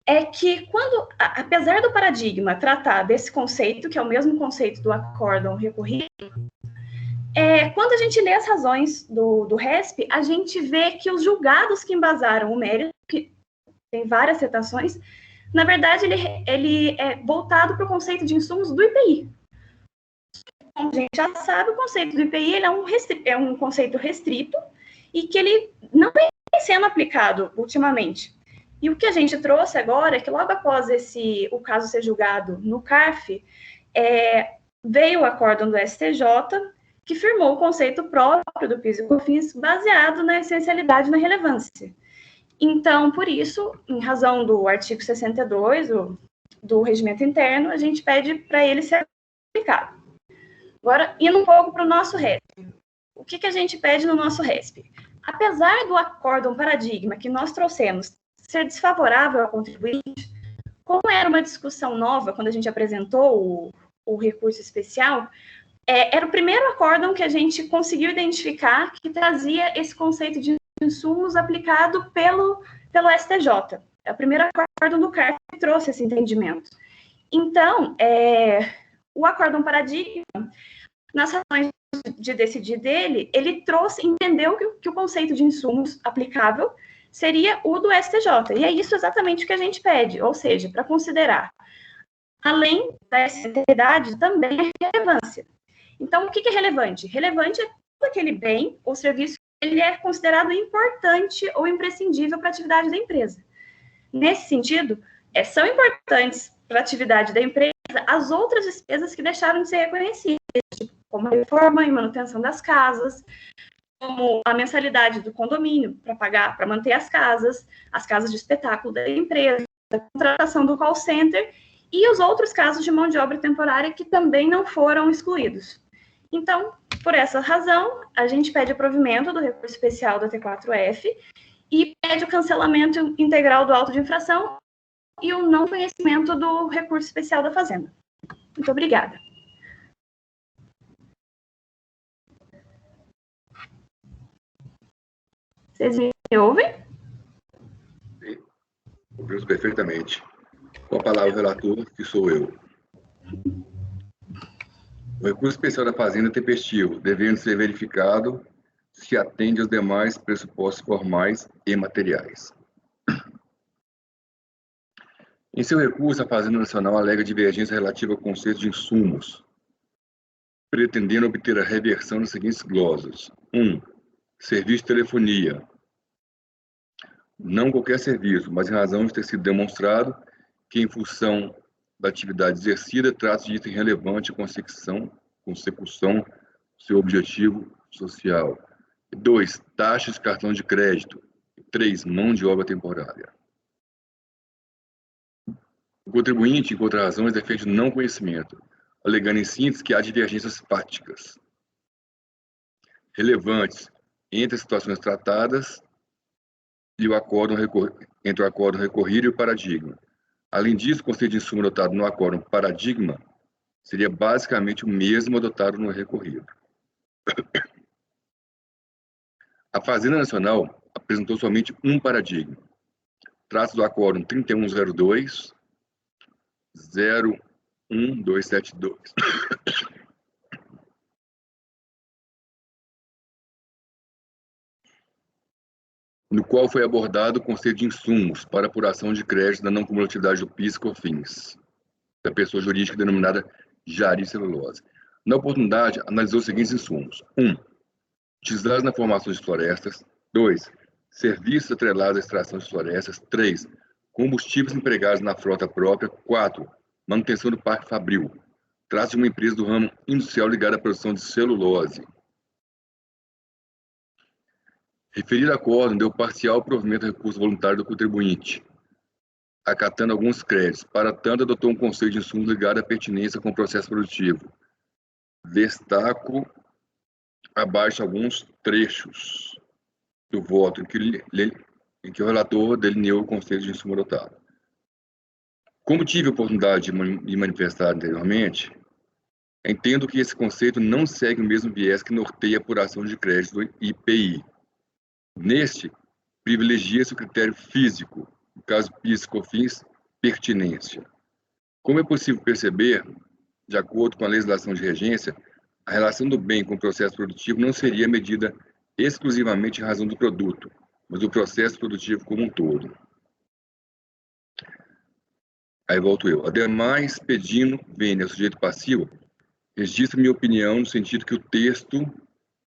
é que apesar do paradigma tratar desse conceito, que é o mesmo conceito do acórdão recorrido, quando a gente lê as razões do RESP, a gente vê que os julgados que embasaram o mérito, que tem várias citações, na verdade, ele é voltado para o conceito de insumos do IPI. Como a gente já sabe, o conceito do IPI ele é um conceito restrito e que ele não vem sendo aplicado ultimamente. E o que a gente trouxe agora é que logo após o caso ser julgado no CARF, veio o acórdão do STJ, que firmou o conceito próprio do PIS e COFINS baseado na essencialidade e na relevância. Então, por isso, em razão do artigo 62 do regimento interno, a gente pede para ele ser aplicado. Agora, indo um pouco para o nosso RESP. O que a gente pede no nosso RESP? Apesar do acórdão paradigma que nós trouxemos ser desfavorável ao contribuinte, como era uma discussão nova quando a gente apresentou o recurso especial, era o primeiro acórdão que a gente conseguiu identificar que trazia esse conceito de insumos aplicado pelo STJ. É o primeiro acórdão do CARF que trouxe esse entendimento. Então, o acórdão paradigma, nas razões de decidir dele, ele entendeu que o conceito de insumos aplicável seria o do STJ. E é isso exatamente o que a gente pede, ou seja, para considerar, além da essencialidade, também a relevância. Então, o que é relevante? Relevante é todo aquele bem ou serviço que ele é considerado importante ou imprescindível para a atividade da empresa. Nesse sentido, são importantes para a atividade da empresa as outras despesas que deixaram de ser reconhecidas, como a reforma e manutenção das casas, como a mensalidade do condomínio para pagar, para manter as casas de espetáculo da empresa, a contratação do call center e os outros casos de mão de obra temporária que também não foram excluídos. Então, por essa razão, a gente pede o provimento do recurso especial da T4F e pede o cancelamento integral do auto de infração e o não conhecimento do recurso especial da Fazenda. Muito obrigada. Vocês me ouvem? Sim, ouvimos perfeitamente. Com a palavra o relator, que sou eu. O recurso especial da Fazenda é tempestivo, devendo ser verificado se atende aos demais pressupostos formais e materiais. Em seu recurso, a Fazenda Nacional alega divergência relativa ao conceito de insumos, pretendendo obter a reversão dos seguintes glossos. 1. Serviço de telefonia. Não qualquer serviço, mas em razão de ter sido demonstrado que, em função da atividade exercida, trata-se de item relevante à consecução do seu objetivo social. 2. Taxas de cartão de crédito. 3. Mão de obra temporária. O contribuinte, em contrarrazões, defende o não conhecimento, alegando em síntese que há divergências fáticas relevantes entre as situações tratadas e entre o acórdão recorrido e o paradigma. Além disso, o conceito de insumo adotado no acórdão paradigma seria basicamente o mesmo adotado no recorrido. A Fazenda Nacional apresentou somente um paradigma. Trata-se do acórdão 3102 01272. No qual foi abordado o conceito de insumos para apuração de crédito da não cumulatividade do PIS e COFINS, da pessoa jurídica denominada Jari Celulose. Na oportunidade, analisou os seguintes insumos. 1. Utilizados na formação de florestas. 2. serviços atrelados à extração de florestas. 3, combustíveis empregados na frota própria. 4, manutenção do Parque Fabril. Trata-se de uma empresa do ramo industrial ligada à produção de celulose. Referido acórdão deu parcial provimento ao recurso voluntário do contribuinte, acatando alguns créditos. Para tanto, adotou um conceito de insumos ligado à pertinência com o processo produtivo. Destaco abaixo alguns trechos do voto em que o relator delineou o conceito de insumo adotado. Como tive a oportunidade de manifestar anteriormente, entendo que esse conceito não segue o mesmo viés que norteia a apuração de crédito do IPI. Neste, privilegia-se o critério físico, no caso PIS/COFINS, pertinência. Como é possível perceber, de acordo com a legislação de regência, a relação do bem com o processo produtivo não seria medida exclusivamente em razão do produto, mas do processo produtivo como um todo. Aí volto eu. Ademais, pedindo vênia ao sujeito passivo, registro minha opinião no sentido que o texto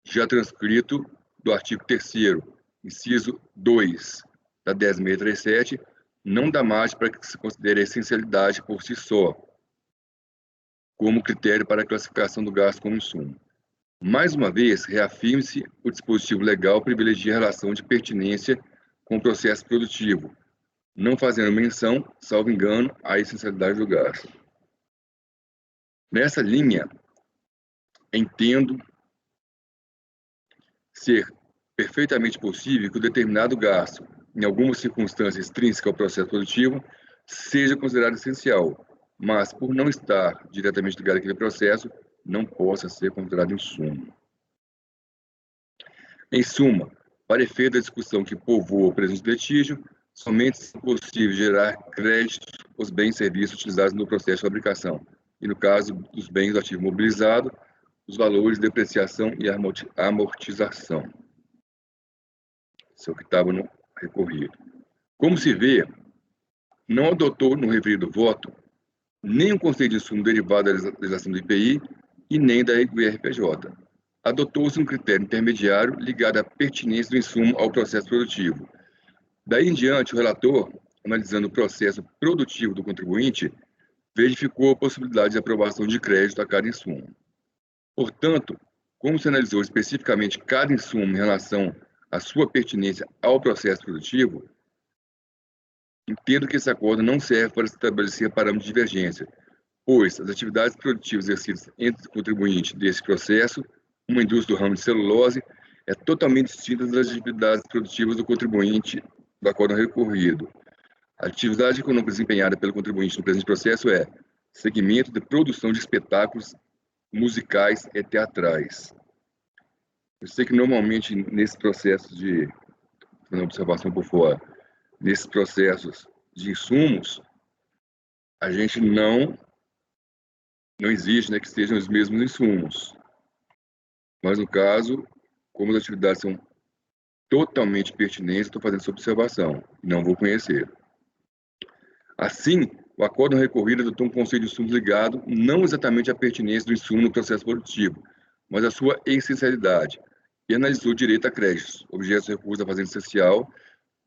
já transcrito do artigo 3º, inciso 2 da 10.637, não dá margem para que se considere a essencialidade por si só, como critério para a classificação do gasto como insumo. Mais uma vez, reafirme-se o dispositivo legal privilegia a relação de pertinência com o processo produtivo, não fazendo menção, salvo engano, à essencialidade do gasto. Nessa linha, entendo ser perfeitamente possível que o determinado gasto, em alguma circunstância extrínseca ao processo produtivo, seja considerado essencial, mas, por não estar diretamente ligado àquele processo, não possa ser considerado insumo. Em suma, para efeito da discussão que povoa o presente litígio, somente é possível gerar créditos aos bens e serviços utilizados no processo de fabricação, e no caso dos bens do ativo mobilizado, os valores de depreciação e amortização. Isso é o que estava no recorrido. Como se vê, não adotou no referido voto nem o conceito de insumo derivado da legislação do IPI e nem do IRPJ. Adotou-se um critério intermediário ligado à pertinência do insumo ao processo produtivo. Daí em diante, o relator, analisando o processo produtivo do contribuinte, verificou a possibilidade de aprovação de crédito a cada insumo. Portanto, como se analisou especificamente cada insumo em relação à sua pertinência ao processo produtivo, entendo que esse acordo não serve para estabelecer parâmetros de divergência, pois as atividades produtivas exercidas entre o contribuinte desse processo, uma indústria do ramo de celulose, é totalmente distinta das atividades produtivas do contribuinte do acordo recorrido. A atividade econômica desempenhada pelo contribuinte no presente processo é segmento de produção de espetáculos musicais e teatrais. Eu sei que normalmente nesse processo de uma observação por fora, nesses processos de insumos, a gente não exige, né, que sejam os mesmos insumos. Mas no caso, como as atividades são totalmente pertinentes, estou fazendo essa observação, não vou conhecer. Assim, o acordo recorrido adotou um conceito de insumos ligado não exatamente à pertinência do insumo no processo produtivo, mas à sua essencialidade, e analisou direito a créditos, objetos de recurso da Fazenda Essencial,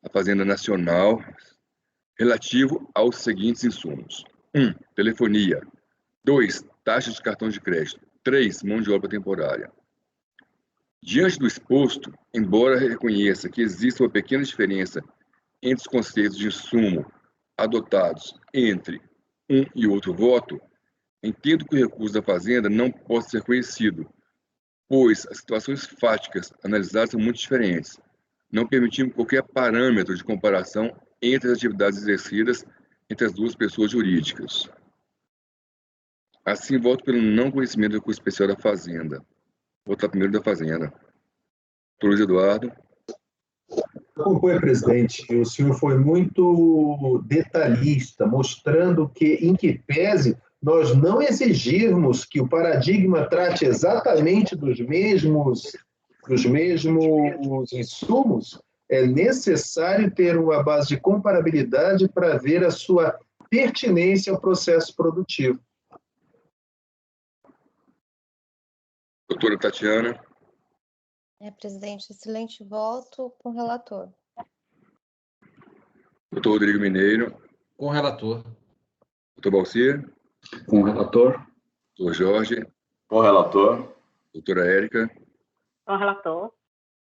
a Fazenda Nacional, relativo aos seguintes insumos. 1. Telefonia. 2. Taxas de cartão de crédito. 3. Mão de obra temporária. Diante do exposto, embora reconheça que existe uma pequena diferença entre os conceitos de insumo adotados entre um e outro voto, entendo que o recurso da Fazenda não possa ser conhecido, pois as situações fáticas analisadas são muito diferentes, não permitindo qualquer parâmetro de comparação entre as atividades exercidas entre as duas pessoas jurídicas. Assim, voto pelo não conhecimento do recurso especial da Fazenda. Vou votar primeiro da Fazenda. Doutor Luiz Eduardo. Acompanhe, presidente. O senhor foi muito detalhista, mostrando que, em que pese, nós não exigirmos que o paradigma trate exatamente dos mesmos insumos, é necessário ter uma base de comparabilidade para ver a sua pertinência ao processo produtivo. Doutora Tatiana. Presidente, excelente voto com o relator. Doutor Rodrigo Mineiro. Com o relator. Doutor Balcir. Com o relator. Doutor Jorge. Com o relator. Doutora Érica. Com o relator.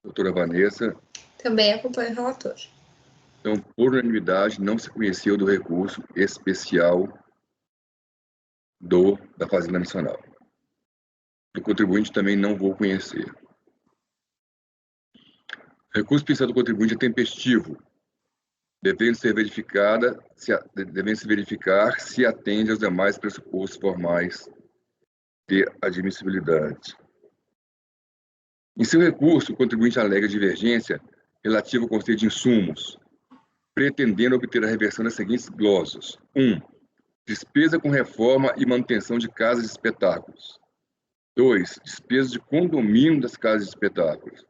Doutora Vanessa. Também acompanho o relator. Então, por unanimidade, não se conheceu do recurso especial da Fazenda Nacional. Do contribuinte também não vou conhecer. O recurso especial do contribuinte é tempestivo, devendo se verificar se atende aos demais pressupostos formais de admissibilidade. Em seu recurso, o contribuinte alega divergência relativa ao conceito de insumos, pretendendo obter a reversão das seguintes glosas. 1. Despesa com reforma e manutenção de casas de espetáculos. 2. Despesas de condomínio das casas de espetáculos.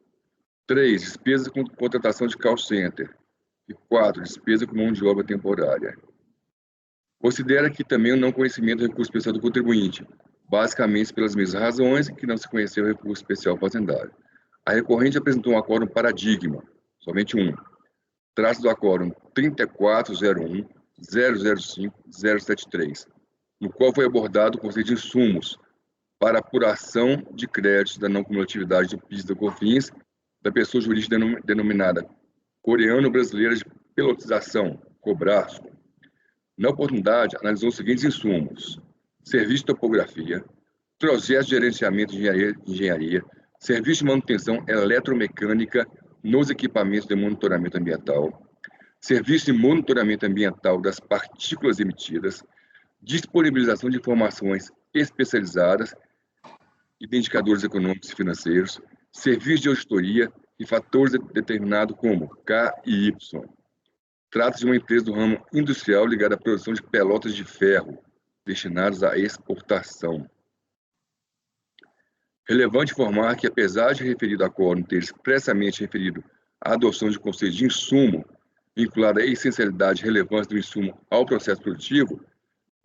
3. Despesas com contratação de call center. E 4. Despesa com mão de obra temporária. Considera aqui também o não conhecimento do recurso especial do contribuinte, basicamente pelas mesmas razões que não se conheceu o recurso especial fazendário. A recorrente apresentou um acórdão paradigma, somente um. Trata do acórdão 3401-005-073, no qual foi abordado o conceito de insumos para apuração de créditos da não cumulatividade do PIS da COFINS da pessoa jurídica denominada Coreano-Brasileira de Pelotização, COBRASCO. Na oportunidade, analisou os seguintes insumos: serviço de topografia, projeto de gerenciamento de engenharia, serviço de manutenção eletromecânica nos equipamentos de monitoramento ambiental, serviço de monitoramento ambiental das partículas emitidas, disponibilização de informações especializadas e de indicadores econômicos e financeiros, serviço de auditoria e fatores determinados como K e Y. Trata-se de uma empresa do ramo industrial ligada à produção de pelotas de ferro, destinadas à exportação. Relevante informar que, apesar de referido acórdão ter expressamente referido a adoção de conceito de insumo, vinculado à essencialidade e relevância do insumo ao processo produtivo,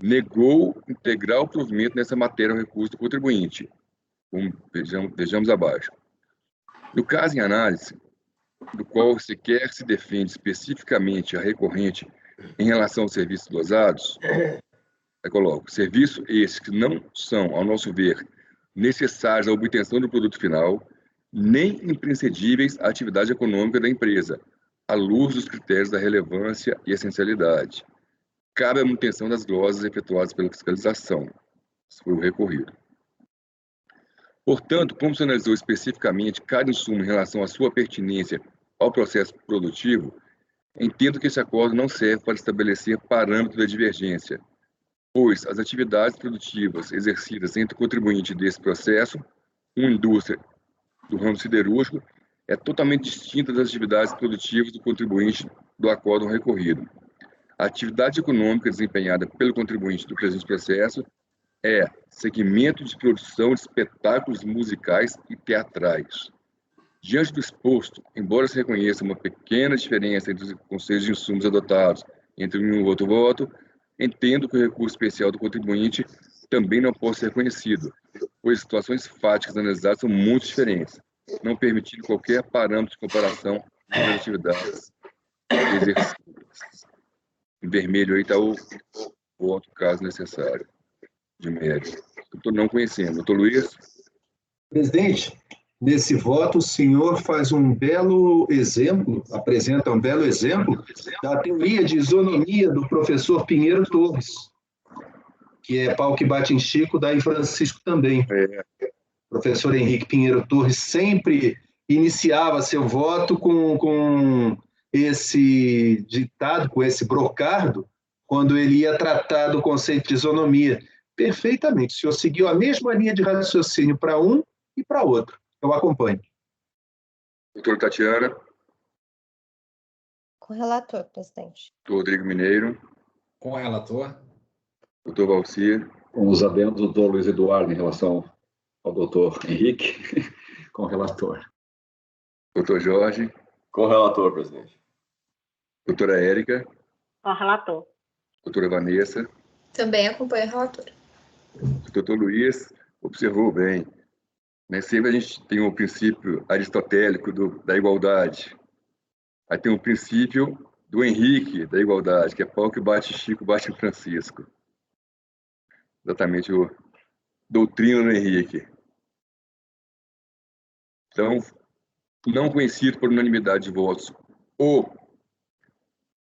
negou integral provimento nessa matéria ao recurso do contribuinte, como vejamos abaixo. No caso em análise, do qual sequer se defende especificamente a recorrente em relação aos serviços glosados, eu coloco, serviços esses que não são, ao nosso ver, necessários à obtenção do produto final, nem imprescindíveis à atividade econômica da empresa, à luz dos critérios da relevância e essencialidade. Cabe a manutenção das glosas efetuadas pela fiscalização. Isso foi o recorrido. Portanto, como se analisou especificamente cada insumo em relação à sua pertinência ao processo produtivo, entendo que esse acordo não serve para estabelecer parâmetro da divergência, pois as atividades produtivas exercidas entre o contribuinte desse processo, uma indústria do ramo siderúrgico, é totalmente distinta das atividades produtivas do contribuinte do acórdão recorrido. A atividade econômica desempenhada pelo contribuinte do presente processo é segmento de produção de espetáculos musicais e teatrais. Diante do exposto, embora se reconheça uma pequena diferença entre os conceitos de insumos adotados entre um e outro voto, entendo que o recurso especial do contribuinte também não pode ser reconhecido, pois as situações fáticas analisadas são muito diferentes, não permitindo qualquer parâmetro de comparação das atividades exercidas. Em vermelho aí está o voto, caso necessário, de mérito. Estou não conhecendo. Doutor Luiz? Presidente, nesse voto o senhor faz um belo exemplo, apresenta um belo exemplo da teoria de isonomia do professor Pinheiro Torres, que é pau que bate em Chico, daí Francisco também. O professor Henrique Pinheiro Torres sempre iniciava seu voto com esse ditado, com esse brocardo, quando ele ia tratar do conceito de isonomia. Perfeitamente. O senhor seguiu a mesma linha de raciocínio para um e para outro. Eu acompanho. Doutora Tatiana? Com o relator, presidente. Doutor Rodrigo Mineiro? Com o relator. Doutor Balcir? Com os adendos do doutor Luiz Eduardo em relação ao doutor Henrique, com o relator. Doutor Jorge? Com o relator, presidente. Doutora Érica? Com o relator. Doutora Vanessa? Também acompanho o relator. O doutor Luiz observou bem. Né? Sempre a gente tem um princípio aristotélico da igualdade. Aí tem um princípio do Henrique, da igualdade, que é pau que bate Chico, bate Francisco. Exatamente o doutrina do Henrique. Então, não conhecido por unanimidade de votos o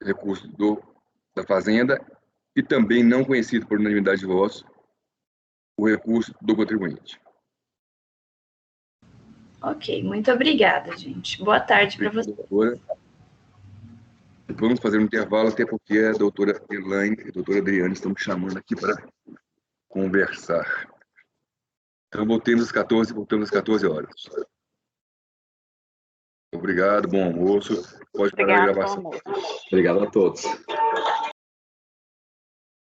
recurso da Fazenda e também não conhecido por unanimidade de votos o recurso do contribuinte. Ok, muito obrigada, gente. Boa tarde para vocês. Vamos fazer um intervalo, até porque a doutora Elaine e a doutora Adriane estão me chamando aqui para conversar. Então, voltamos às 14 horas. Obrigado, bom almoço. Pode parar a gravação. Obrigado a todos.